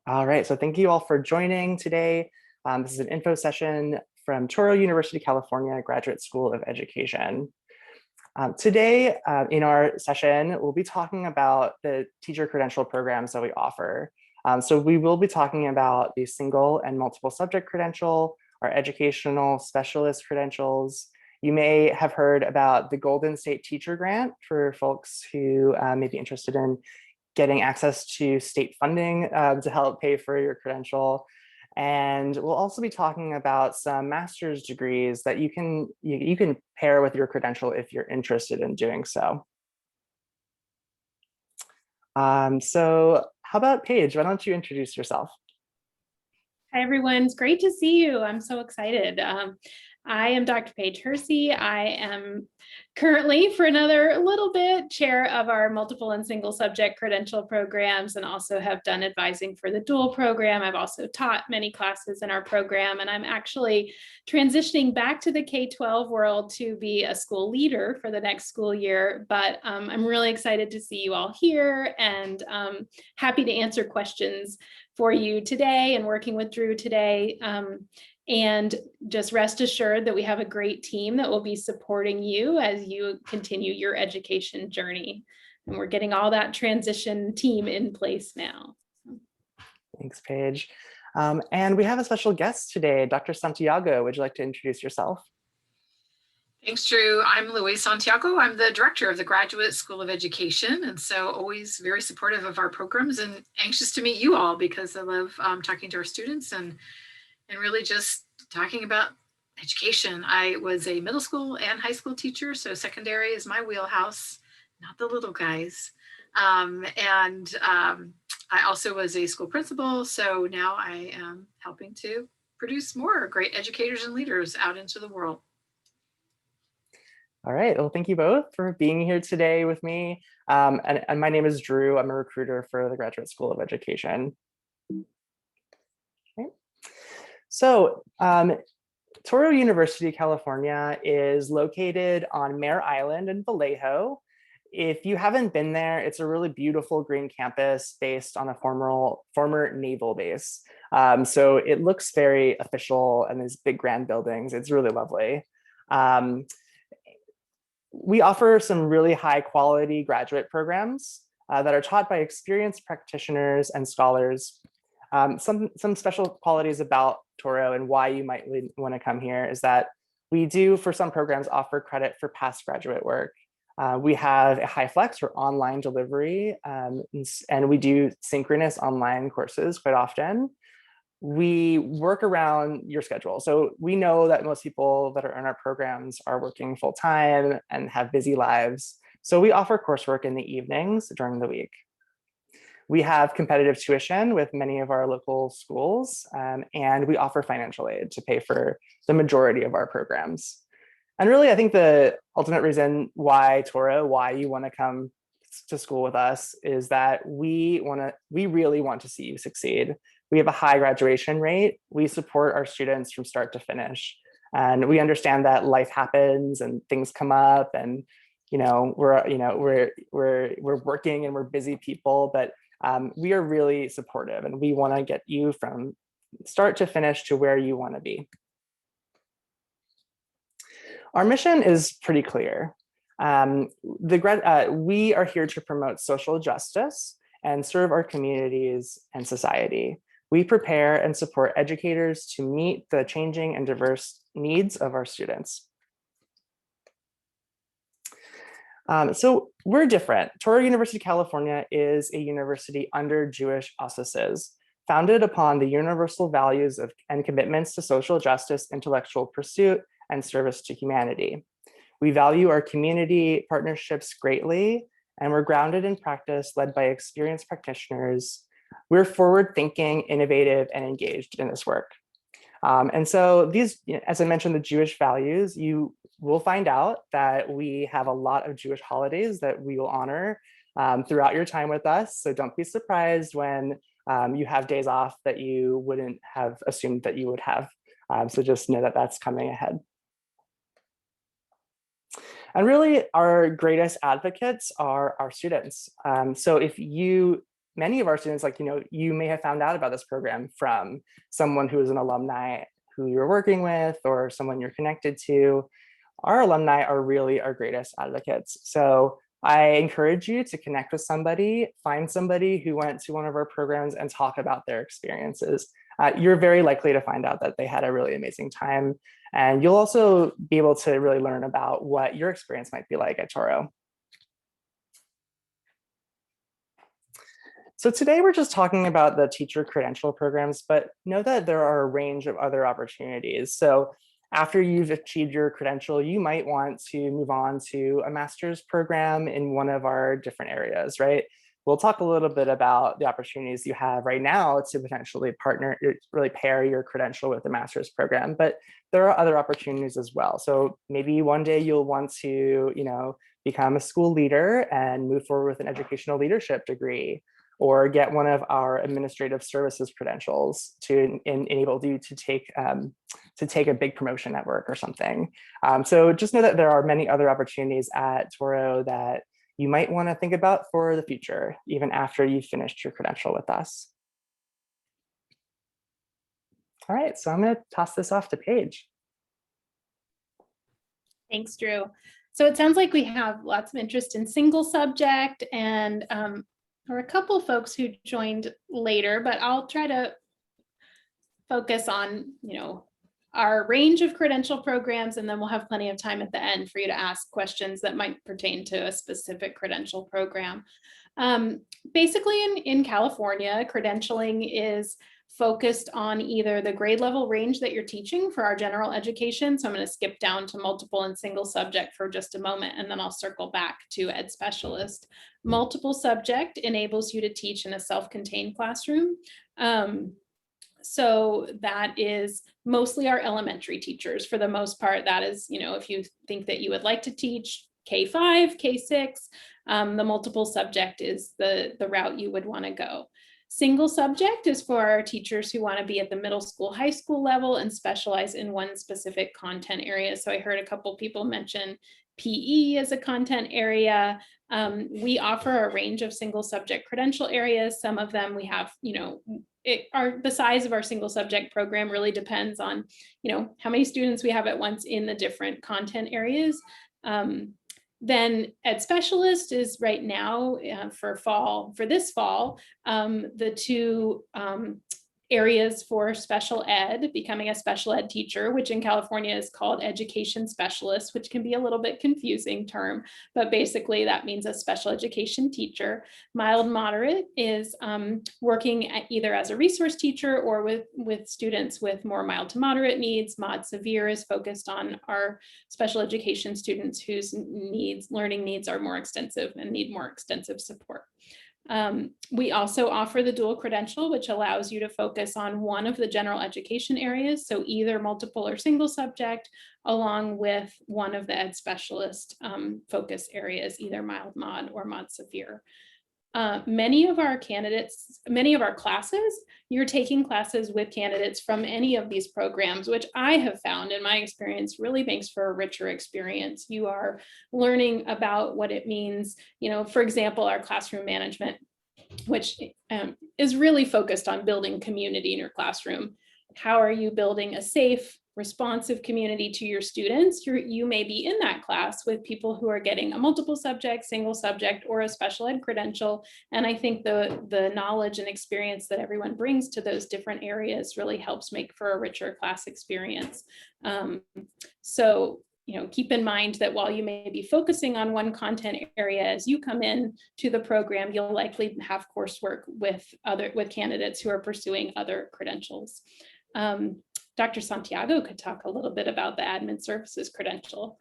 All right, so thank you all for joining today. This is an info session from Touro University California Graduate School of Education. Today in our session, we'll be talking about the teacher credential programs that we offer. So we will be talking about the single and multiple subject credential, our educational specialist credentials. You may have heard about the Golden State Teacher Grant for folks who may be interested in getting access to state funding to help pay for your credential. And we'll also be talking about some master's degrees that you can pair with your credential if you're interested in doing so. So how about Paige? Why don't you introduce yourself? Hi, everyone. It's great to see you. I'm so excited. I am Dr. Paige Hersey. I am currently, for another little bit, chair of our multiple and single subject credential programs, and also have done advising for the dual program. I've also taught many classes in our program, and I'm actually transitioning back to the K-12 world to be a school leader for the next school year. But I'm really excited to see you all here, and happy to answer questions for you today and working with Drew today. And just rest assured that we have a great team that will be supporting you as you continue your education journey. And we're getting all that transition team in place now. Thanks, Paige. And we have a special guest today, Dr. Santiago. Would you like to introduce yourself? Thanks, Drew. I'm Luis Santiago. I'm the director of the Graduate School of Education, and so always very supportive of our programs and anxious to meet you all because I love talking to our students and really just talking about education. I was a middle school and high school teacher, so secondary is my wheelhouse, not the little guys. I also was a school principal, so now I am helping to produce more great educators and leaders out into the world. All right, well, thank you both for being here today with me. And my name is Drew. I'm a recruiter for the Graduate School of Education. Okay. So Touro University, California is located on Mare Island in Vallejo. If you haven't been there, it's a really beautiful green campus based on a former naval base. So it looks very official and these big grand buildings. It's really lovely. We offer some really high quality graduate programs that are taught by experienced practitioners and scholars. Some special qualities about Touro and why you might want to come here is that we do, for some programs, offer credit for past graduate work. We have a high flex or online delivery, and we do synchronous online courses quite often. We work around your schedule. So we know that most people that are in our programs are working full time and have busy lives. So we offer coursework in the evenings during the week. We have competitive tuition with many of our local schools, and we offer financial aid to pay for the majority of our programs. And really, I think the ultimate reason why Touro, why you want to come to school with us is that we really want to see you succeed. We have a high graduation rate. We support our students from start to finish. And we understand that life happens and things come up and we're working and we're busy people, but we are really supportive and we want to get you from start to finish to where you want to be. Our mission is pretty clear. We are here to promote social justice and serve our communities and society. We prepare and support educators to meet the changing and diverse needs of our students. So we're different. Touro University, California is a university under Jewish auspices, founded upon the universal values and commitments to social justice, intellectual pursuit, and service to humanity. We value our community partnerships greatly, and we're grounded in practice led by experienced practitioners. We're forward-thinking, innovative, and engaged in this work. And so these, as I mentioned, the Jewish values, you will find out that we have a lot of Jewish holidays that we will honor throughout your time with us. So don't be surprised when you have days off that you wouldn't have assumed that you would have. So just know that that's coming ahead. And really, our greatest advocates are our students. So if you many of our students, like, you may have found out about this program from someone who is an alumni who you're working with or someone you're connected to. Our alumni are really our greatest advocates. So I encourage you to connect with somebody, find somebody who went to one of our programs and talk about their experiences. You're very likely to find out that they had a really amazing time. And you'll also be able to really learn about what your experience might be like at Touro. So today we're just talking about the teacher credential programs, but know that there are a range of other opportunities. So after you've achieved your credential, you might want to move on to a master's program in one of our different areas, right? We'll talk a little bit about the opportunities you have right now to potentially really pair your credential with a master's program, but there are other opportunities as well. So maybe one day you'll want to, become a school leader and move forward with an educational leadership degree, or get one of our administrative services credentials to enable you to take a big promotion at work or something. So just know that there are many other opportunities at Touro that you might want to think about for the future, even after you've finished your credential with us. All right, so I'm going to toss this off to Paige. Thanks, Drew. So it sounds like we have lots of interest in single subject, and or a couple folks who joined later, but I'll try to focus on, our range of credential programs, and then we'll have plenty of time at the end for you to ask questions that might pertain to a specific credential program. Basically in California, credentialing is focused on either the grade level range that you're teaching for our general education. So I'm going to skip down to multiple and single subject for just a moment, and then I'll circle back to ed specialist. Multiple subject enables you to teach in a self-contained classroom. So that is mostly our elementary teachers. For the most part, that is, if you think that you would like to teach K5, K6, the multiple subject is the route you would want to go. Single subject is for our teachers who want to be at the middle school, high school level and specialize in one specific content area. So I heard a couple people mention PE as a content area. We offer a range of single subject credential areas. Some of them we have, the size of our single subject program really depends on, how many students we have at once in the different content areas. Then ed specialist is right now for this fall, the two areas for special ed, becoming a special ed teacher, which in California is called education specialist, which can be a little bit confusing term, but basically that means a special education teacher. Mild moderate is working either as a resource teacher or with students with more mild to moderate needs. Mod severe is focused on our special education students whose learning needs are more extensive and need more extensive support. We also offer the dual credential, which allows you to focus on one of the general education areas, so either multiple or single subject, along with one of the ed specialist focus areas, either mild mod or mod severe. Many of our classes, you're taking classes with candidates from any of these programs, which I have found in my experience really makes for a richer experience. You are learning about what it means, for example, our classroom management, which is really focused on building community in your classroom. How are you building a safe, responsive community to your students? You may be in that class with people who are getting a multiple subject, single subject, or a special ed credential. And I think the knowledge and experience that everyone brings to those different areas really helps make for a richer class experience. So keep in mind that while you may be focusing on one content area, as you come in to the program, you'll likely have coursework with candidates who are pursuing other credentials. Dr. Santiago could talk a little bit about the admin services credential.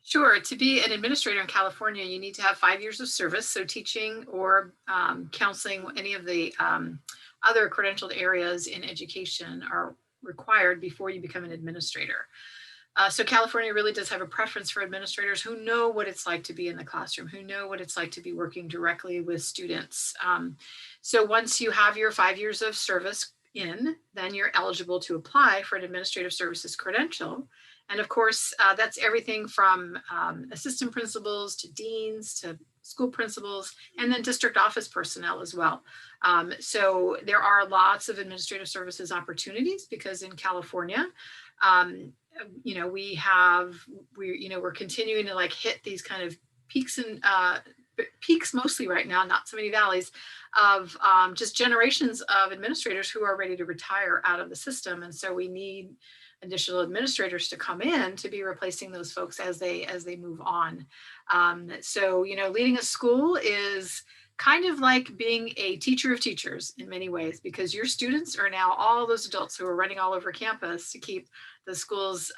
Sure. To be an administrator in California, you need to have 5 years of service. So teaching or counseling, any of the other credentialed areas in education are required before you become an administrator. So California really does have a preference for administrators who know what it's like to be in the classroom, who know what it's like to be working directly with students. So once you have your 5 years of service then you're eligible to apply for an administrative services credential. And of course, that's everything from assistant principals to deans to school principals, and then district office personnel as well. So there are lots of administrative services opportunities because in California, we're continuing to like hit these kind of peaks and peaks mostly right now, not so many valleys, of just generations of administrators who are ready to retire out of the system. And so we need additional administrators to come in to be replacing those folks as they move on. So, leading a school is kind of like being a teacher of teachers in many ways, because your students are now all those adults who are running all over campus to keep the schools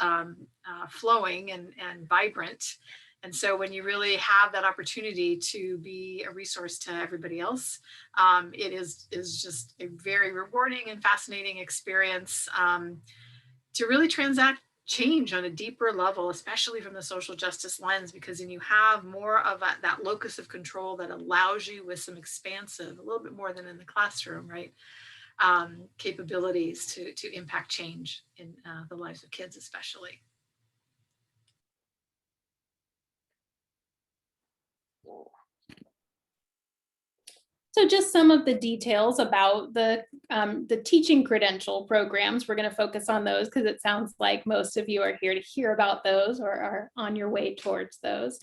flowing and vibrant. And so when you really have that opportunity to be a resource to everybody else, it is just a very rewarding and fascinating experience to really transact change on a deeper level, especially from the social justice lens, because then you have more of that locus of control that allows you with some expansive, a little bit more than in the classroom, right? Capabilities to impact change in the lives of kids, especially. So just some of the details about the teaching credential programs. We're going to focus on those because it sounds like most of you are here to hear about those or are on your way towards those.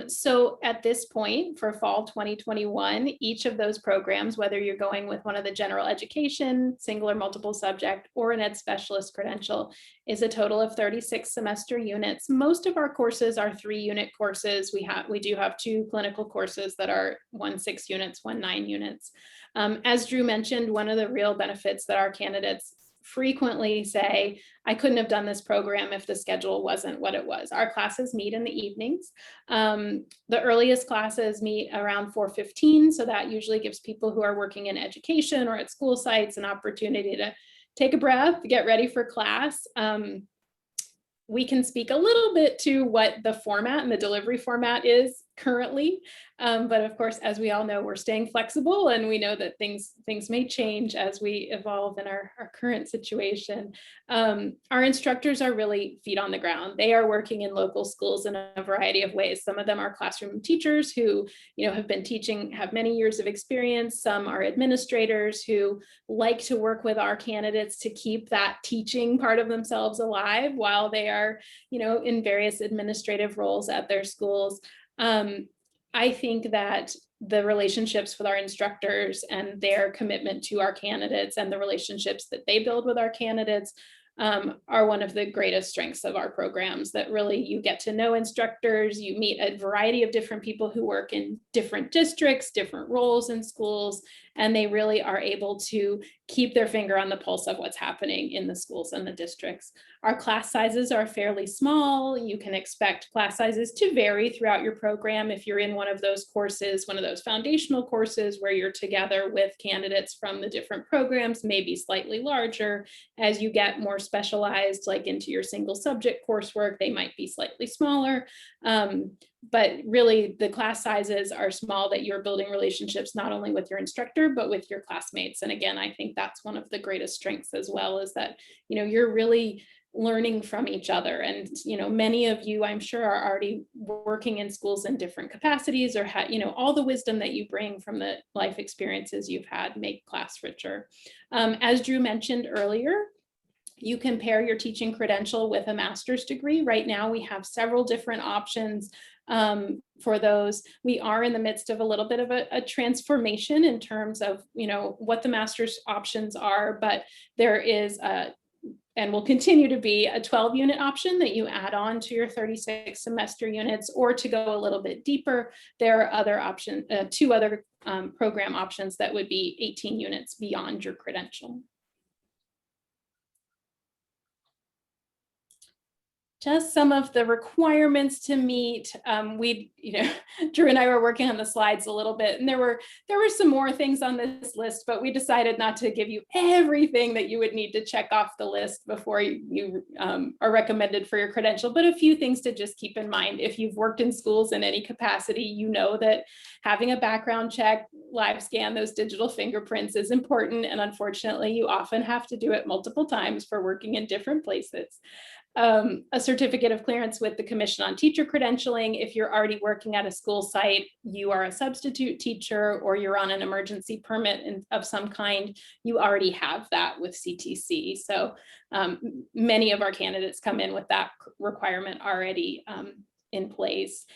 So at this point for fall 2021, each of those programs, whether you're going with one of the general education, single or multiple subject, or an ed specialist credential, is a total of 36 semester units. Most of our courses are 3-unit courses. We do have 2 clinical courses that are 1 6 units, 1 9 units. As Drew mentioned, one of the real benefits that our candidates frequently say, I couldn't have done this program if the schedule wasn't what it was. Our classes meet in the evenings. The earliest classes meet around 4:15, so that usually gives people who are working in education or at school sites an opportunity to take a breath, get ready for class. We can speak a little bit to what the format and the delivery format is currently. But of course, as we all know, we're staying flexible, and we know that things may change as we evolve in our current situation. Our instructors are really feet on the ground. They are working in local schools in a variety of ways. Some of them are classroom teachers who have been teaching, have many years of experience. Some are administrators who like to work with our candidates to keep that teaching part of themselves alive while they are in various administrative roles at their schools. I think that the relationships with our instructors and their commitment to our candidates and the relationships that they build with our candidates are one of the greatest strengths of our programs, that really you get to know instructors, you meet a variety of different people who work in different districts, different roles in schools, and they really are able to keep their finger on the pulse of what's happening in the schools and the districts. Our class sizes are fairly small. You can expect class sizes to vary throughout your program. If you're in one of those courses, one of those foundational courses where you're together with candidates from the different programs, maybe slightly larger. As you get more specialized, like into your single subject coursework, they might be slightly smaller. But really the class sizes are small, that you're building relationships not only with your instructor, but with your classmates. And again, I think that's one of the greatest strengths as well, is that, you're really learning from each other. And, many of you, I'm sure, are already working in schools in different capacities, or all the wisdom that you bring from the life experiences you've had make class richer. As Drew mentioned earlier, you can pair your teaching credential with a master's degree. Right now, we have several different options for those. We are in the midst of a little bit of a transformation in terms of, what the master's options are, but there is and will continue to be a 12-unit option that you add on to your 36 semester units, or to go a little bit deeper, there are other options, 2 other program options that would be 18 units beyond your credential. Just some of the requirements to meet. Drew and I were working on the slides a little bit, and there were some more things on this list, but we decided not to give you everything that you would need to check off the list before you are recommended for your credential, but a few things to just keep in mind. If you've worked in schools in any capacity, you know that having a background check, live scan, those digital fingerprints is important, and unfortunately, you often have to do it multiple times for working in different places. a certificate of clearance with the Commission on Teacher Credentialing. If you're already working at a school site, you are a substitute teacher, or you're on an emergency permit of some kind, you already have that with CTC. So many of our candidates come in with that requirement already in place.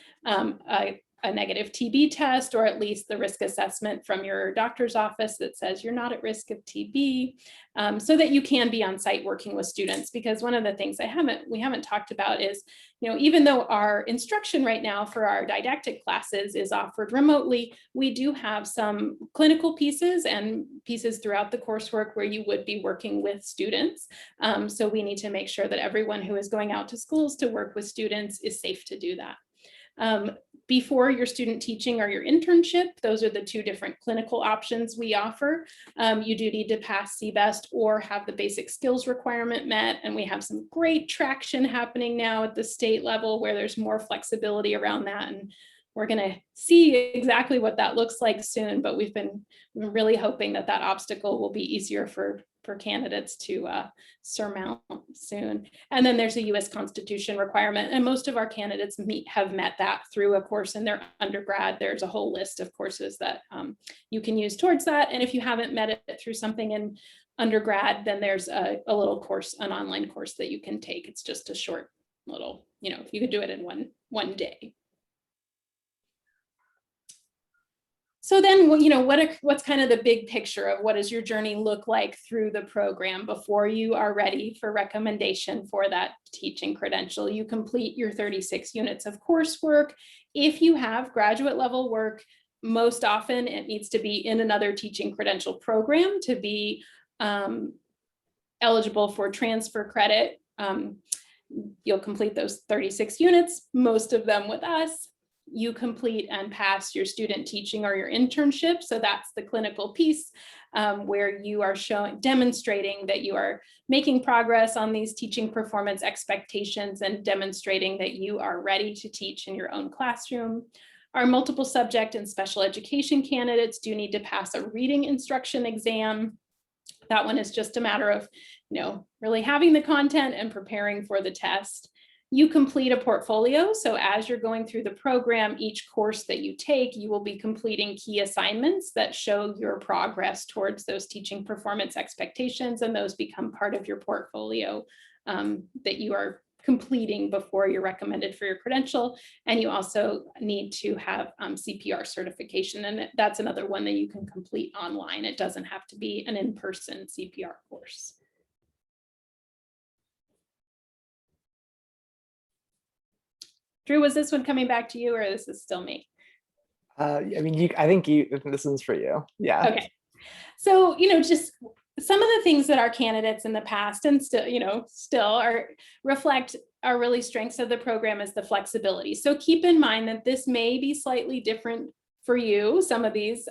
A negative TB test, or at least the risk assessment from your doctor's office that says you're not at risk of TB, so that you can be on site working with students. Because one of the things we haven't talked about is, even though our instruction right now for our didactic classes is offered remotely, we do have some clinical pieces and pieces throughout the coursework where you would be working with students. So we need to make sure that everyone who is going out to schools to work with students is safe to do that. Before your student teaching or your internship, those are the two different clinical options we offer. You do need to pass CBEST or have the basic skills requirement met. And we have some great traction happening now at the state level where there's more flexibility around that. And we're going to see exactly what that looks like soon, but we've been really hoping that that obstacle will be easier for candidates to surmount soon. And then there's a US Constitution requirement, and most of our candidates have met that through a course in their undergrad. There's a whole list of courses that you can use towards that. And if you haven't met it through something in undergrad, then there's a little course, an online course that you can take. It's just a short little, you could do it in one day. So then, what's kind of the big picture of what does your journey look like through the program before you are ready for recommendation for that teaching credential? You complete your 36 units of coursework. If you have graduate level work, most often it needs to be in another teaching credential program to be eligible for transfer credit. You'll complete those 36 units, most of them with us. You complete and pass your student teaching or your internship. So that's the clinical piece where you are demonstrating that you are making progress on these teaching performance expectations and demonstrating that you are ready to teach in your own classroom. Our multiple subject and special education candidates do need to pass a reading instruction exam. That one is just a matter of, really having the content and preparing for the test. You complete a portfolio. So as you're going through the program, each course that you take, you will be completing key assignments that show your progress towards those teaching performance expectations, and those become part of your portfolio that you are completing before you're recommended for your credential. And you also need to have CPR certification, and that's another one that you can complete online. It doesn't have to be an in-person CPR course. Drew, was this one coming back to you, or this is still me? I think this is for you. Yeah. Okay. So, just some of the things that our candidates in the past and still reflect our really strengths of the program is the flexibility. So keep in mind that this may be slightly different for you. Some of these,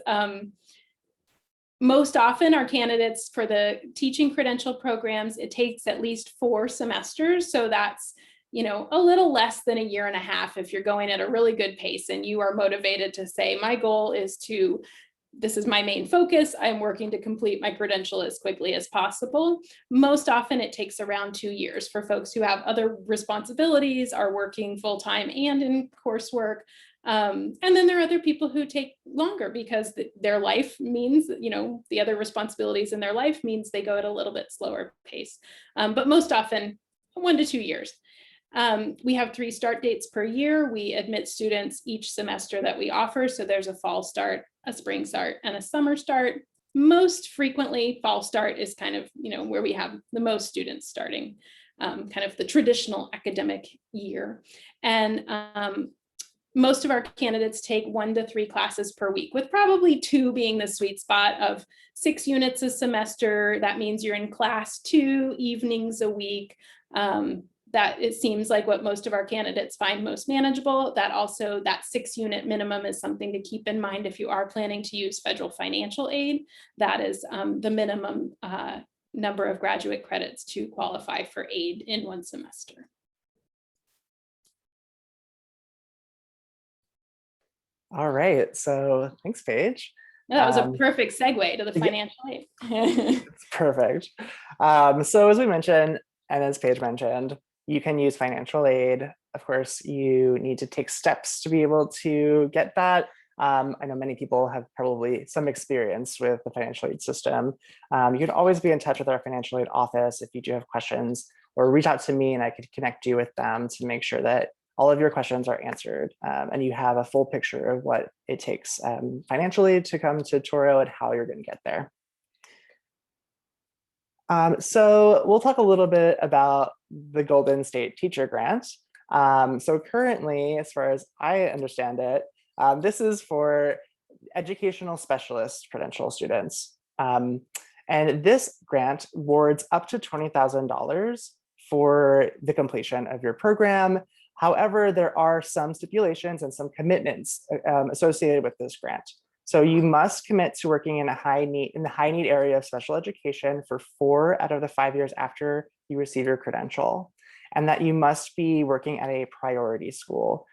most often our candidates for the teaching credential programs, it takes at least 4 semesters. So that's a little less than a year and a half if you're going at a really good pace and you are motivated to say, my goal is this is my main focus. I'm working to complete my credential as quickly as possible. Most often it takes around 2 years for folks who have other responsibilities, are working full-time and in coursework. And then there are other people who take longer because their life means, the other responsibilities in their life means they go at a little bit slower pace. But most often 1 to 2 years. We have 3 start dates per year. We admit students each semester that we offer. So there's a fall start, a spring start, and a summer start. Most frequently, fall start is kind of, where we have the most students starting, kind of the traditional academic year. And most of our candidates take 1 to 3 classes per week, with probably 2 being the sweet spot of 6 units a semester. That means you're in class 2 evenings a week. That it seems like what most of our candidates find most manageable. That 6-unit minimum is something to keep in mind if you are planning to use federal financial aid. That is the minimum number of graduate credits to qualify for aid in 1 semester. All right, so thanks, Paige. That was a perfect segue to the financial aid. It's perfect. So as we mentioned, and as Paige mentioned, you can use financial aid. Of course, you need to take steps to be able to get that. I know many people have probably some experience with the financial aid system. You can always be in touch with our financial aid office if you do have questions, or reach out to me and I could connect you with them to make sure that all of your questions are answered and you have a full picture of what it takes financially to come to Touro and how you're going to get there. So we'll talk a little bit about the Golden State Teacher Grant. So currently, as far as I understand it, this is for educational specialist credential students. And this grant awards up to $20,000 for the completion of your program. However, there are some stipulations and some commitments associated with this grant. So you must commit to working in the high need area of special education for 4 out of the 5 years after you receive your credential, and that you must be working at a priority school.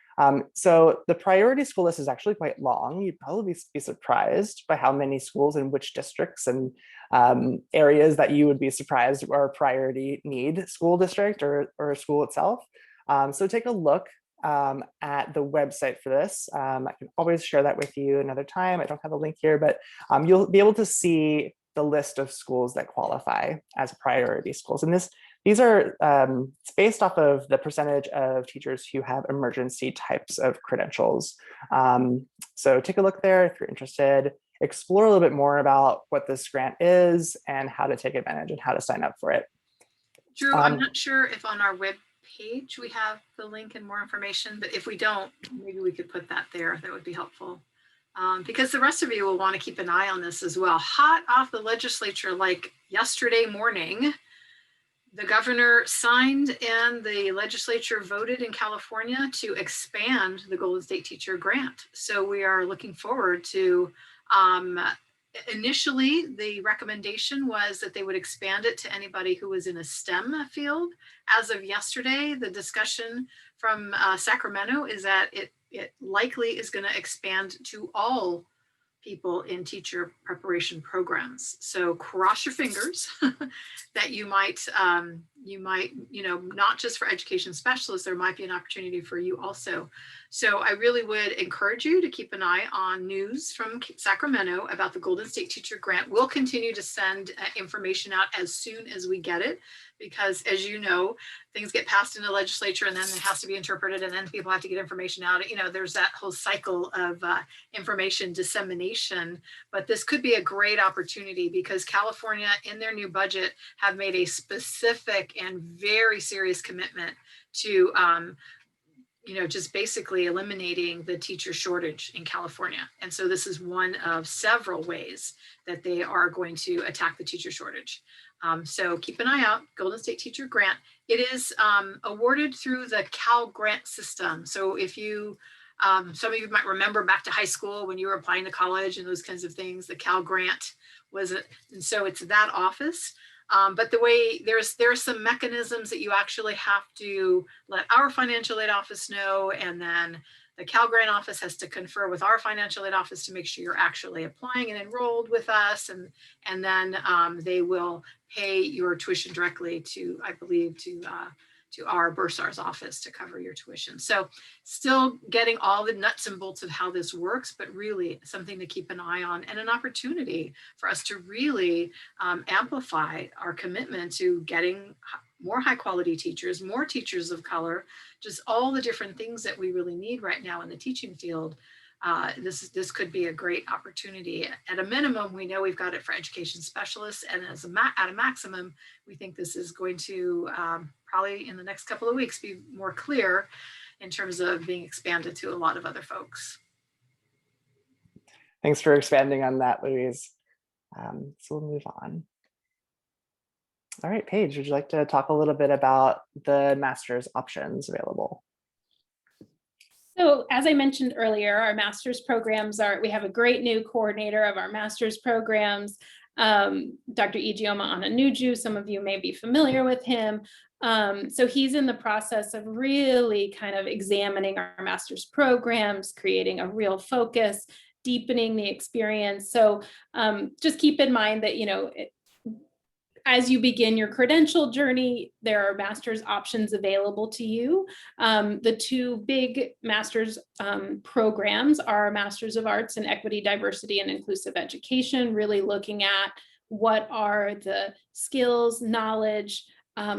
So the priority school list is actually quite long. You'd probably be surprised by how many schools in which districts and areas that you would be surprised are a priority need school district or a school itself. So take a look at the website for this. I can always share that with you another time. I don't have a link here, but you'll be able to see the list of schools that qualify as priority schools. And these are it's based off of the percentage of teachers who have emergency types of credentials. So take a look there if you're interested. Explore a little bit more about what this grant is and how to take advantage and how to sign up for it. Drew, I'm not sure if on our web page we have the link and more information, but if we don't, maybe we could put that there. That would be helpful. Because the rest of you will want to keep an eye on this as well. Hot off the legislature, like yesterday morning, the governor signed and the legislature voted in California to expand the Golden State Teacher Grant. So we are looking forward to, initially the recommendation was that they would expand it to anybody who was in a STEM field. As of yesterday, the discussion from Sacramento is that it likely is going to expand to all people in teacher preparation programs. So cross your fingers that you might, not just for education specialists, there might be an opportunity for you also. So I really would encourage you to keep an eye on news from Sacramento about the Golden State Teacher Grant. We'll continue to send information out as soon as we get it, because as you know, things get passed in the legislature and then it has to be interpreted and then people have to get information out. There's that whole cycle of information dissemination, but this could be a great opportunity because California in their new budget have made a specific and very serious commitment to just basically eliminating the teacher shortage in California. And so this is one of several ways that they are going to attack the teacher shortage. So keep an eye out, Golden State Teacher Grant. It is awarded through the Cal Grant system. So if you, some of you might remember back to high school when you were applying to college and those kinds of things, the Cal Grant was it. And so it's that office. But the way there are some mechanisms that you actually have to let our financial aid office know, and then the Cal Grant office has to confer with our financial aid office to make sure you're actually applying and enrolled with us, and then they will pay your tuition directly to, I believe, to our bursar's office to cover your tuition. So still getting all the nuts and bolts of how this works, but really something to keep an eye on and an opportunity for us to really amplify our commitment to getting more high quality teachers, more teachers of color, just all the different things that we really need right now in the teaching field. This could be a great opportunity. At a minimum, we know we've got it for education specialists, and at a maximum, we think this is going to probably in the next couple of weeks be more clear in terms of being expanded to a lot of other folks. Thanks for expanding on that, Louise. So we'll move on. All right, Paige, would you like to talk a little bit about the master's options available? So as I mentioned earlier, our master's programs we have a great new coordinator of our master's programs, Dr. Ijeoma Ananuju. Some of you may be familiar with him. So he's in the process of really kind of examining our master's programs, creating a real focus, deepening the experience. So just keep in mind that, as you begin your credential journey, there are master's options available to you. The two big master's programs are Masters of Arts in Equity, Diversity, and Inclusive Education, really looking at what are the skills, knowledge,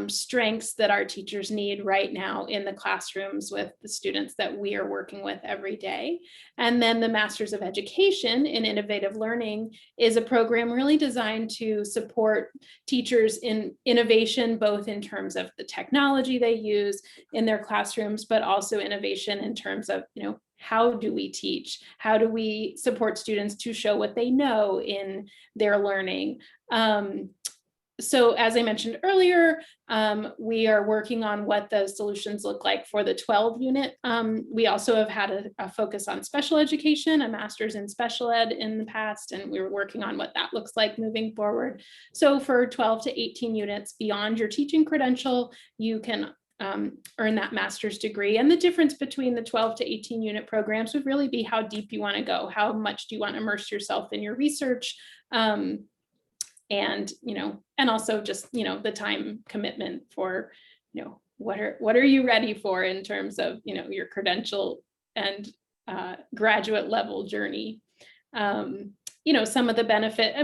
strengths that our teachers need right now in the classrooms with the students that we are working with every day. And then the Masters of Education in Innovative Learning is a program really designed to support teachers in innovation, both in terms of the technology they use in their classrooms, but also innovation in terms of, how do we teach? How do we support students to show what they know in their learning? So as I mentioned earlier, we are working on what those solutions look like for the 12 unit. We also have had a focus on special education, a master's in special ed in the past, and we were working on what that looks like moving forward. So for 12 to 18 units beyond your teaching credential, you can earn that master's degree. And the difference between the 12 to 18 unit programs would really be how deep you want to go. How much do you want to immerse yourself in your research? And also just the time commitment for what are you ready for in terms of your credential and graduate level journey. Some of the benefit,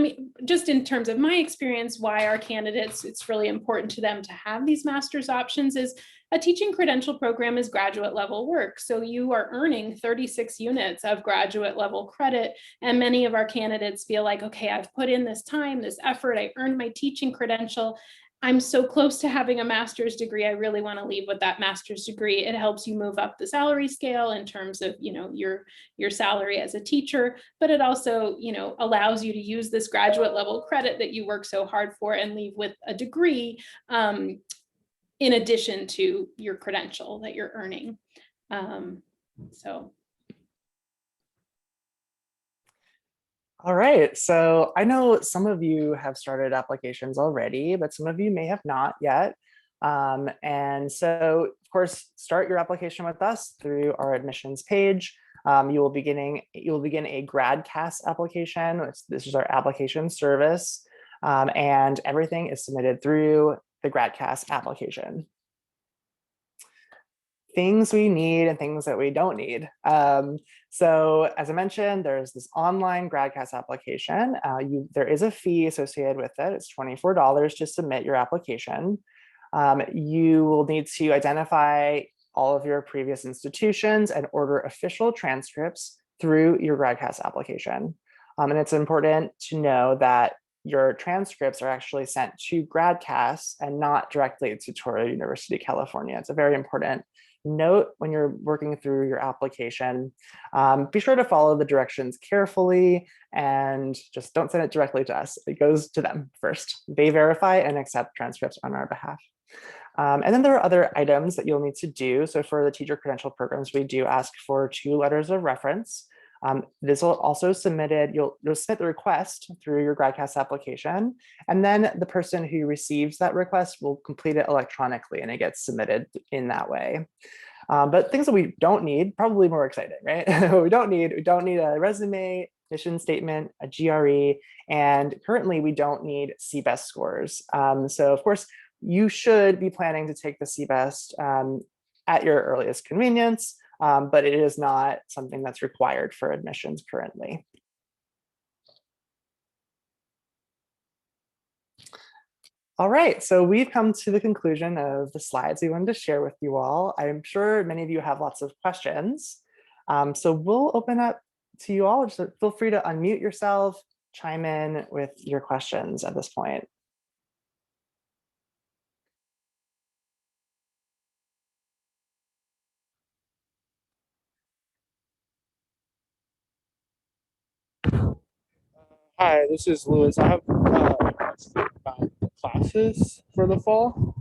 just in terms of my experience, why our candidates, it's really important to them to have these master's options is a teaching credential program is graduate level work. So you are earning 36 units of graduate level credit. And many of our candidates feel like, okay, I've put in this time, this effort, I earned my teaching credential. I'm so close to having a master's degree. I really want to leave with that master's degree. It helps you move up the salary scale in terms of, your salary as a teacher, but it also, allows you to use this graduate level credit that you work so hard for and leave with a degree in addition to your credential that you're earning. All right, so I know some of you have started applications already, but some of you may have not yet. And so, of course, start your application with us through our admissions page. You will begin a GradCast application. This is our application service, and everything is submitted through the GradCast application. Things we need and things that we don't need. So as I mentioned, there's this online GradCast application. There is a fee associated with it. It's $24 to submit your application. You will need to identify all of your previous institutions and order official transcripts through your GradCast application. And it's important to know that your transcripts are actually sent to GradCast and not directly to Touro University California. It's a very important note when you're working through your application. Be sure to follow the directions carefully and just don't send it directly to us. It goes to them first. They verify and accept transcripts on our behalf. And then there are other items that you'll need to do. So for the teacher credential programs, we do ask for 2 letters of reference. This will also submitted, you'll submit the request through your GradCast application, and then the person who receives that request will complete it electronically and it gets submitted in that way. But things that we don't need, probably more exciting, right? we don't need a resume, mission statement, a GRE, and currently we don't need CBEST scores. So of course, you should be planning to take the CBEST at your earliest convenience. But it is not something that's required for admissions currently. All right, so we've come to the conclusion of the slides we wanted to share with you all. I'm sure many of you have lots of questions. So we'll open up to you all. Just feel free to unmute yourself, chime in with your questions at this point. Hi, this is Lewis. I have a question about the classes for the fall.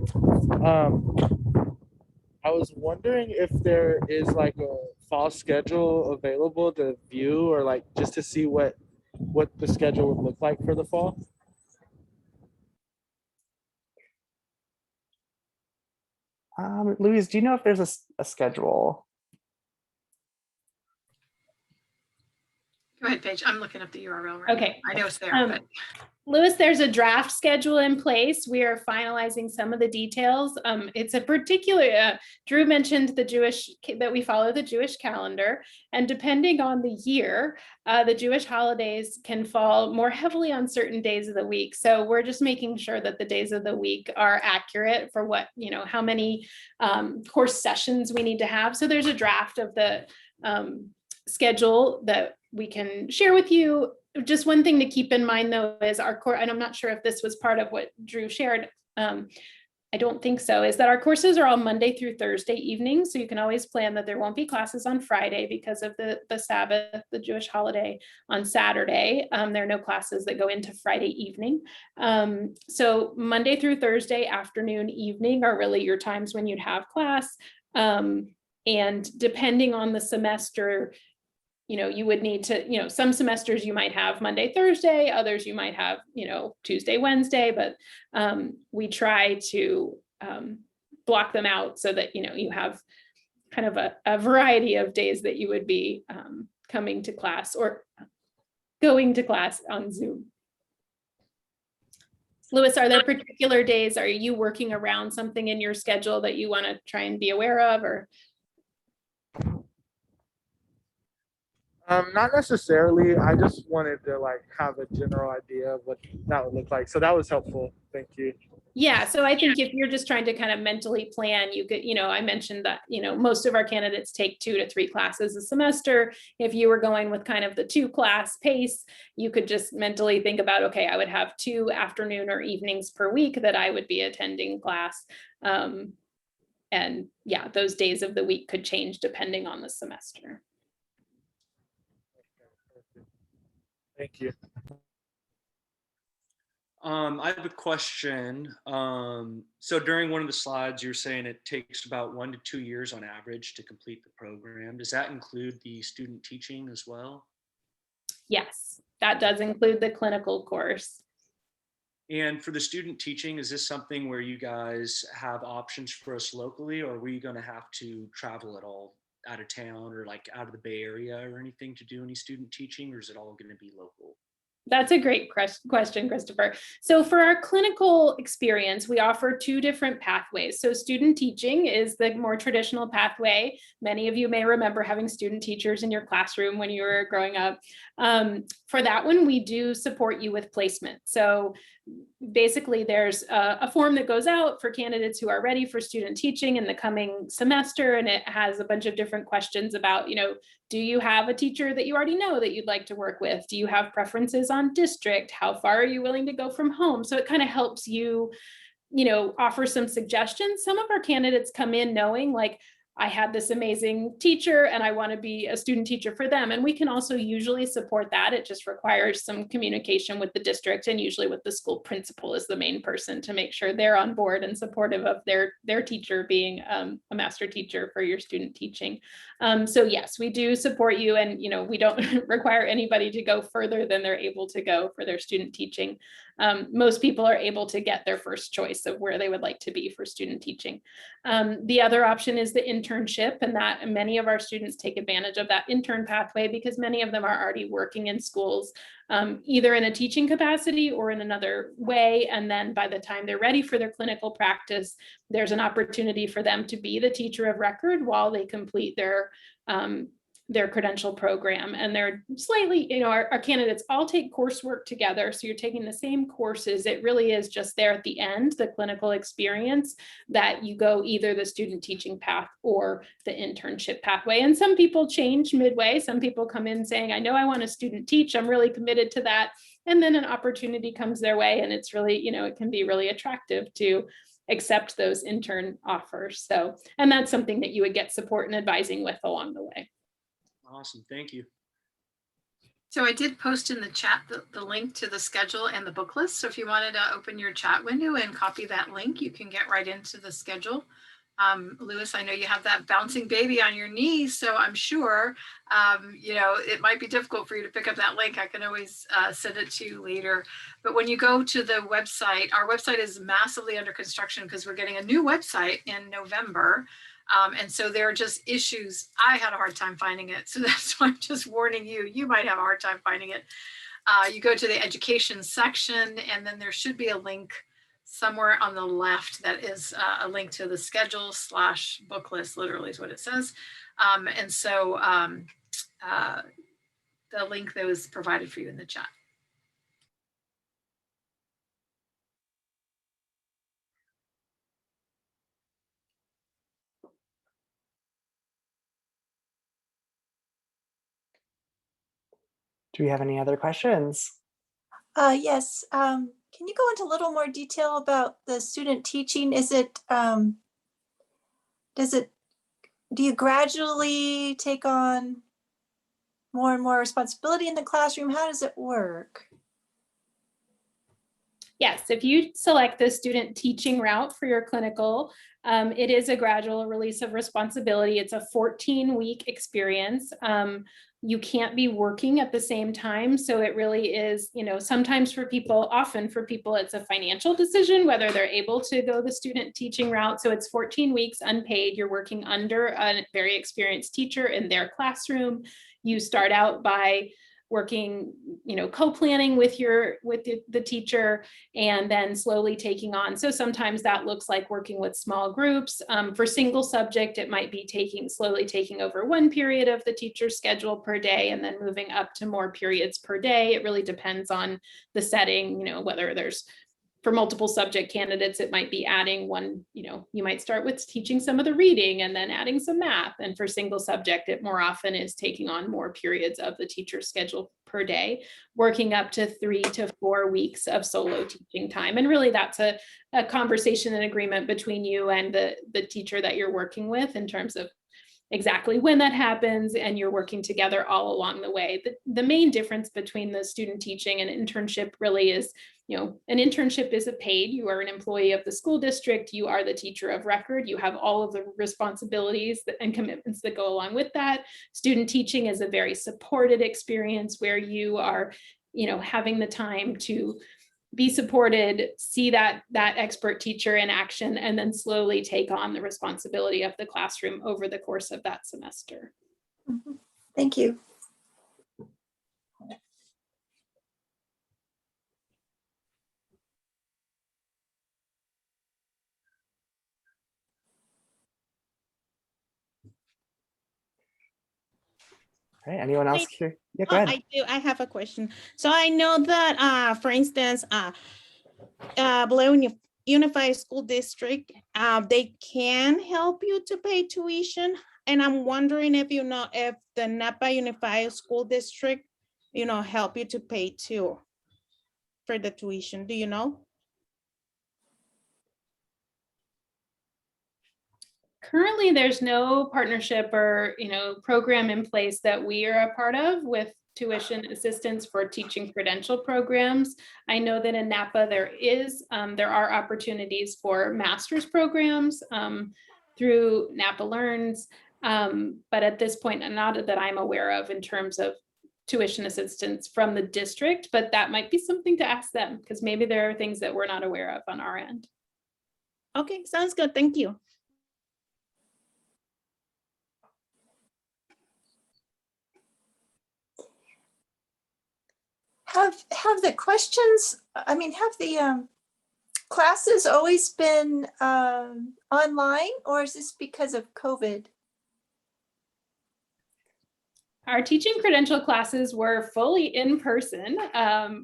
I was wondering if there is like a fall schedule available to view, or like just to see what the schedule would look like for the fall. Louise, do you know if there's a schedule? Go ahead, Paige. I'm looking up the URL right Okay. now. I know it's there, Um, but Louis, there's a draft schedule in place. We are finalizing some of the details. It's a particular, Drew mentioned that we follow the Jewish calendar, and depending on the year, the Jewish holidays can fall more heavily on certain days of the week. So we're just making sure that the days of the week are accurate for what, how many course sessions we need to have. So there's a draft of the schedule that we can share with you. Just one thing to keep in mind, though, is our course, and I'm not sure if this was part of what Drew shared. I don't think so, is that our courses are all Monday through Thursday evenings. So you can always plan that there won't be classes on Friday because of the Sabbath, the Jewish holiday on Saturday. There are no classes that go into Friday evening. So Monday through Thursday afternoon, evening are really your times when you'd have class. And depending on the semester, you would need to, some semesters you might have Monday, Thursday, others you might have, Tuesday, Wednesday, but we try to block them out so that, you have kind of a variety of days that you would be coming to class or going to class on Zoom. Louis, are there particular days, are you working around something in your schedule that you want to try and be aware of, or? Not necessarily. I just wanted to have a general idea of what that would look like. So that was helpful. Thank you. Yeah, so I think if you're just trying to kind of mentally plan, you could, I mentioned that, most of our candidates take 2 to 3 classes a semester. If you were going with kind of the 2-class pace, you could just mentally think about, okay, I would have 2 afternoon or evenings per week that I would be attending class. And yeah, those days of the week could change depending on the semester. Thank you. I have a question. So during one of the slides, you're saying it takes about 1 to 2 years on average to complete the program. Does that include the student teaching as well? Yes, that does include the clinical course. And for the student teaching, is this something where you guys have options for us locally, or are we going to have to travel at all out of town or out of the Bay Area or anything to do any student teaching, or is it all going to be local? That's a great question, Christopher. So for our clinical experience, we offer 2 different pathways. So student teaching is the more traditional pathway. Many of you may remember having student teachers in your classroom when you were growing up. For that one, we do support you with placement. So basically there's a form that goes out for candidates who are ready for student teaching in the coming semester. And it has a bunch of different questions about, do you have a teacher that you already know that you'd like to work with? Do you have preferences on district? How far are you willing to go from home? So it kind of helps you, offer some suggestions. Some of our candidates come in knowing I had this amazing teacher and I want to be a student teacher for them. And we can also usually support that. It just requires some communication with the district, and usually with the school principal is the main person to make sure they're on board and supportive of their teacher being a master teacher for your student teaching. So yes, we do support you, and we don't require anybody to go further than they're able to go for their student teaching. Most people are able to get their first choice of where they would like to be for student teaching. The other option is the internship, and that many of our students take advantage of that intern pathway because many of them are already working in schools, either in a teaching capacity or in another way. And then by the time they're ready for their clinical practice, there's an opportunity for them to be the teacher of record while they complete their credential program. And they're slightly, our candidates all take coursework together. So you're taking the same courses. It really is just there at the end, the clinical experience, that you go either the student teaching path or the internship pathway. And some people change midway. Some people come in saying, I know I want to student teach. I'm really committed to that. And then an opportunity comes their way. And it's really, it can be really attractive to accept those intern offers. So, and that's something that you would get support and advising with along the way. Awesome, thank you. So I did post in the chat the link to the schedule and the book list. So if you wanted to open your chat window and copy that link, you can get right into the schedule. Louis, I know you have that bouncing baby on your knee, so I'm sure, it might be difficult for you to pick up that link. I can always send it to you later. But when you go to the website, our website is massively under construction because we're getting a new website in November. And so there are just issues. I had a hard time finding it. So that's why I'm just warning you. You might have a hard time finding it. You go to the education section, and then there should be a link somewhere on the left that is a link to the schedule / book list, literally is what it says. And so the link that was provided for you in the chat. Do we have any other questions? Yes. Can you go into a little more detail about the student teaching? Is it, do you gradually take on more and more responsibility in the classroom? How does it work? Yes, if you select the student teaching route for your clinical, it is a gradual release of responsibility. It's a 14-week experience. You can't be working at the same time. So it really is, sometimes for people, often for people, it's a financial decision, whether they're able to go the student teaching route. So it's 14 weeks unpaid. You're working under a very experienced teacher in their classroom. You start out by working, co-planning with the teacher, and then slowly taking on. So sometimes that looks like working with small groups. For single subject, it might be slowly taking over one period of the teacher's schedule per day, and then moving up to more periods per day. It really depends on the setting, whether there's, for multiple subject candidates, it might be adding one, you might start with teaching some of the reading and then adding some math. And for single subject, it more often is taking on more periods of the teacher's schedule per day, working up to 3 to 4 weeks of solo teaching time. And really that's a conversation and agreement between you and the teacher that you're working with in terms of exactly when that happens, and you're working together all along the way. The main difference between the student teaching and internship really is, an internship is paid. You are an employee of the school district. You are the teacher of record. You have all of the responsibilities and commitments that go along with that. Student teaching is a very supported experience where you are, having the time to be supported, see that expert teacher in action, and then slowly take on the responsibility of the classroom over the course of that semester. Mm-hmm. Thank you. All right, anyone else here? Yeah, go ahead. I do. I have a question. So I know that, for instance, Blair Unified School District, they can help you to pay tuition. And I'm wondering if if the Napa Unified School District, help you to pay too for the tuition. Do you know? Currently, there's no partnership or program in place that we are a part of with tuition assistance for teaching credential programs. I know that in Napa there are opportunities for master's programs through Napa Learns, but at this point, not that I'm aware of in terms of tuition assistance from the district, but that might be something to ask them, because maybe there are things that we're not aware of on our end. Okay, sounds good. Thank you. Have the questions, have the classes always been online, or is this because of COVID? Our teaching credential classes were fully in person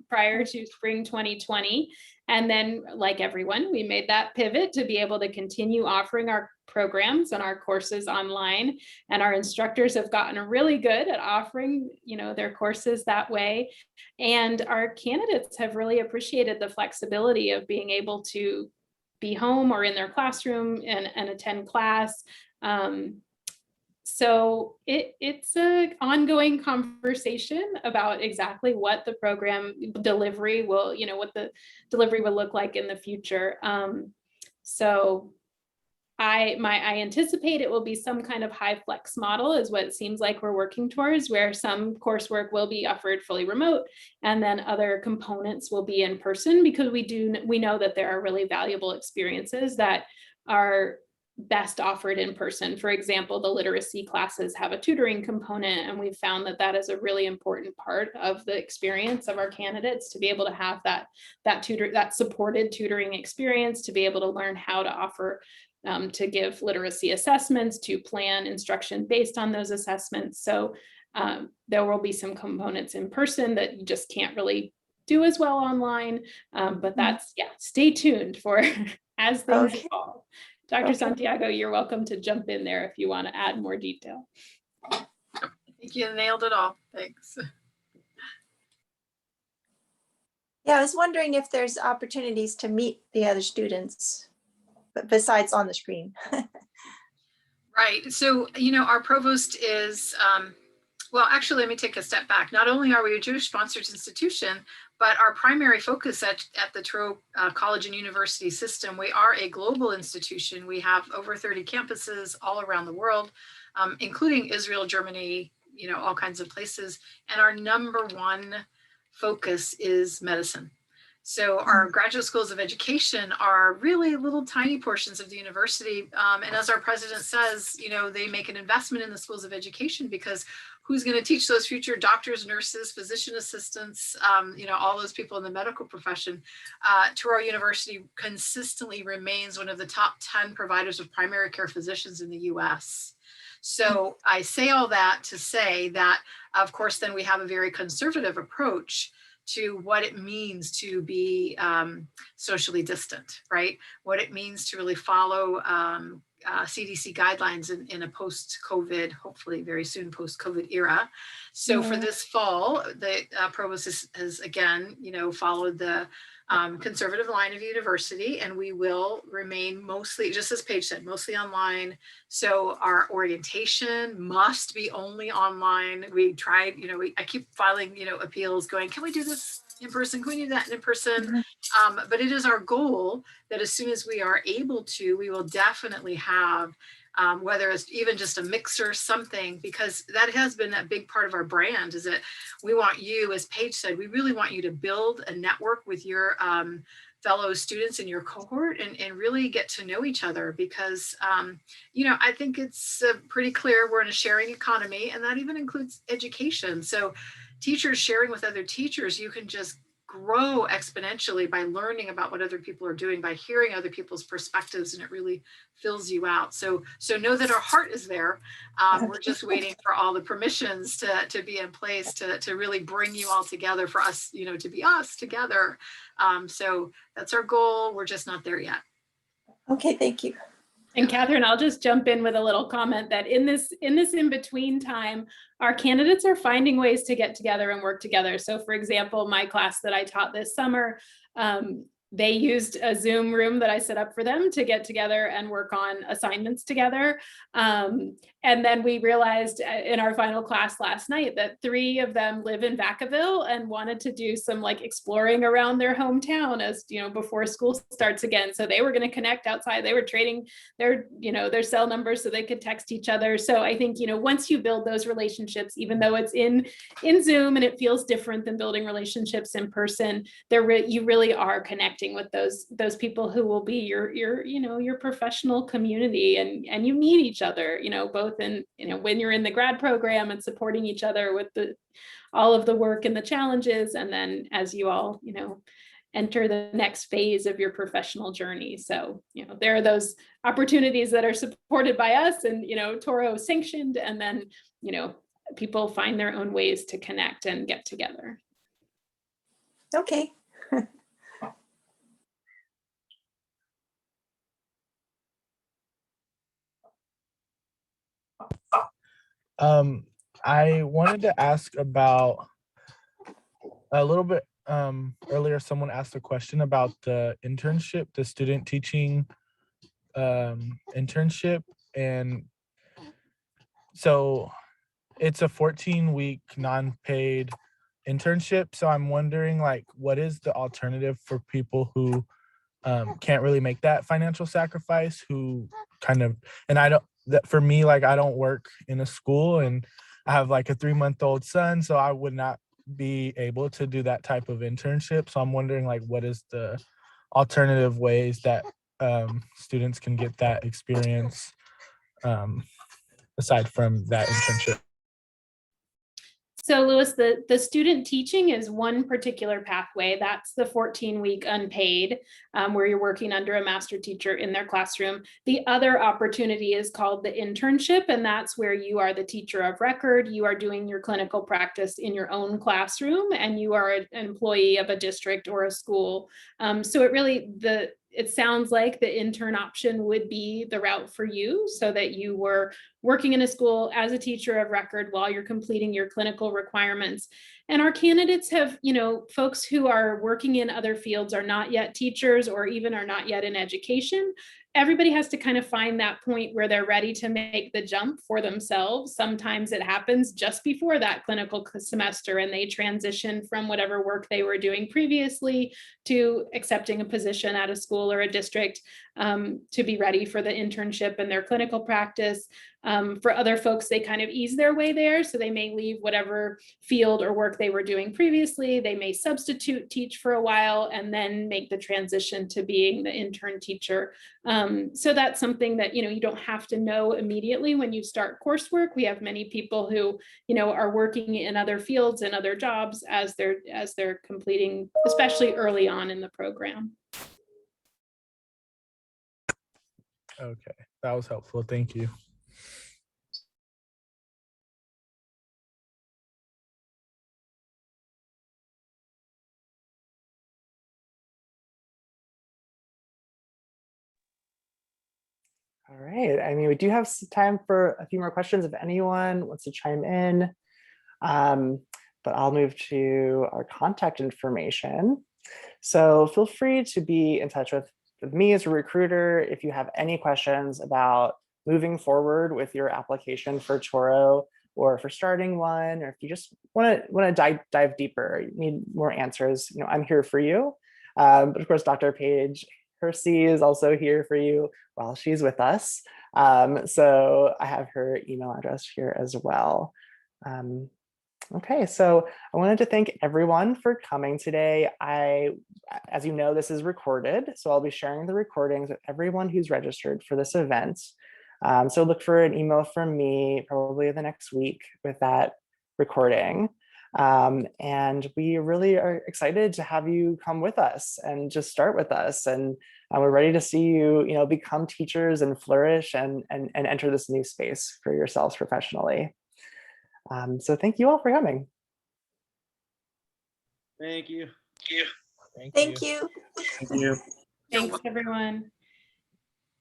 prior to spring 2020. And then, like everyone, we made that pivot to be able to continue offering our programs and our courses online. And our instructors have gotten really good at offering, their courses that way. And our candidates have really appreciated the flexibility of being able to be home or in their classroom and attend class. So it's an ongoing conversation about exactly what the program delivery will, what the delivery will look like in the future. So I anticipate it will be some kind of high flex model, is what it seems like we're working towards, where some coursework will be offered fully remote and then other components will be in person, because we know that there are really valuable experiences that are best offered in person. For example, the literacy classes have a tutoring component, and we've found that that is a really important part of the experience of our candidates, to be able to have that supported tutoring experience, to be able to learn how to offer to give literacy assessments, to plan instruction based on those assessments. So there will be some components in person that you just can't really do as well online, but that's, yeah, stay tuned for as things evolve. Dr. Santiago, you're welcome to jump in there if you want to add more detail. I think you nailed it all. Thanks. Yeah, I was wondering if there's opportunities to meet the other students, but besides on the screen. Right. So, our provost is, well, actually, let me take a step back. Not only are we a Jewish sponsored institution, but our primary focus at the Touro College and University system, we are a global institution. We have over 30 campuses all around the world, including Israel, Germany, all kinds of places. And our number one focus is medicine. So our graduate schools of education are really little tiny portions of the university. And as our president says, they make an investment in the schools of education, because who's going to teach those future doctors, nurses, physician assistants, all those people in the medical profession? Touro University consistently remains one of the top 10 providers of primary care physicians in the US. So I say all that to say that, of course, then we have a very conservative approach to what it means to be socially distant, right? What it means to really follow CDC guidelines in a post-COVID, hopefully very soon post-COVID era. So for this fall, the provost has again, followed the conservative line of university, and we will remain mostly, just as Paige said, mostly online. So our orientation must be only online. We tried, I keep filing, appeals going, can we do this in person? Can we do that in person? But it is our goal that as soon as we are able to, we will definitely have, whether it's even just a mixer, something, because that has been a big part of our brand, is that we want you, as Paige said, we really want you to build a network with your fellow students in your cohort and really get to know each other, because, I think it's pretty clear we're in a sharing economy, and that even includes education. So teachers sharing with other teachers, you can just grow exponentially by learning about what other people are doing, by hearing other people's perspectives, and it really fills you out. So know that our heart is there. We're just waiting for all the permissions to be in place to really bring you all together, for us, to be us together. So that's our goal. We're just not there yet. Okay, thank you. And Catherine, I'll just jump in with a little comment that in this in-between time, our candidates are finding ways to get together and work together. So for example, my class that I taught this summer, they used a Zoom room that I set up for them to get together and work on assignments together. And then we realized in our final class last night that 3 of them live in Vacaville and wanted to do some exploring around their hometown as before school starts again. So they were going to connect outside. They were trading their cell numbers so they could text each other. So I think once you build those relationships, even though it's in Zoom and it feels different than building relationships in person, you really are connecting with those people who will be your professional community, and you meet each other, both in when you're in the grad program and supporting each other with all of the work and the challenges, and then as you all enter the next phase of your professional journey. So there are those opportunities that are supported by us and Touro sanctioned, and then people find their own ways to connect and get together. Okay. I wanted to ask about a little bit earlier. Someone asked a question about the internship, the student teaching internship, and so it's a 14-week non-paid internship. So I'm wondering, what is the alternative for people who can't really make that financial sacrifice, who kind of, and for me, I don't work in a school, and I have a 3-month-old son, so I would not be able to do that type of internship. So I'm wondering, what is the alternative ways that students can get that experience aside from that internship? So Louis, the student teaching is one particular pathway. That's the 14-week unpaid, where you're working under a master teacher in their classroom. The other opportunity is called the internship, and that's where you are the teacher of record. You are doing your clinical practice in your own classroom, and you are an employee of a district or a school. So it sounds like the intern option would be the route for you, so that you were working in a school as a teacher of record while you're completing your clinical requirements. And our candidates have, folks who are working in other fields, are not yet teachers or even are not yet in education. Everybody has to kind of find that point where they're ready to make the jump for themselves. Sometimes it happens just before that clinical semester, and they transition from whatever work they were doing previously to accepting a position at a school or a district to be ready for the internship and their clinical practice. For other folks, they kind of ease their way there. So they may leave whatever field or work they were doing previously. They may substitute teach for a while and then make the transition to being the intern teacher. So that's something that, you don't have to know immediately when you start coursework. We have many people who, are working in other fields and other jobs as they're completing, especially early on in the program. Okay, that was helpful. Thank you. All right. I mean, we do have some time for a few more questions if anyone wants to chime in. But I'll move to our contact information. So feel free to be in touch with me as a recruiter if you have any questions about moving forward with your application for Touro, or for starting one, or if you just want to dive deeper, you need more answers, I'm here for you. But of course, Dr. Paige Hersey is also here for you while she's with us. So I have her email address here as well. Okay, so I wanted to thank everyone for coming today. As you know, this is recorded, so I'll be sharing the recordings with everyone who's registered for this event. So look for an email from me probably the next week with that recording. And we really are excited to have you come with us and just start with us. And we're ready to see you, become teachers and flourish and enter this new space for yourselves professionally. So thank you all for coming. Thank you. Thank you. Thank you. Thanks, everyone.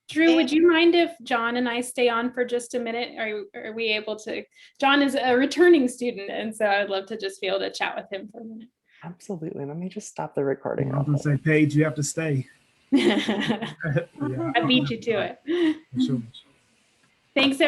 Drew, would you mind if John and I stay on for just a minute? Are we able to? John is a returning student, and so I'd love to just be able to chat with him for a minute. Absolutely. Let me just stop the recording. I'm going to say, Paige, you have to stay. I beat you to it. Sure. Thanks, everyone.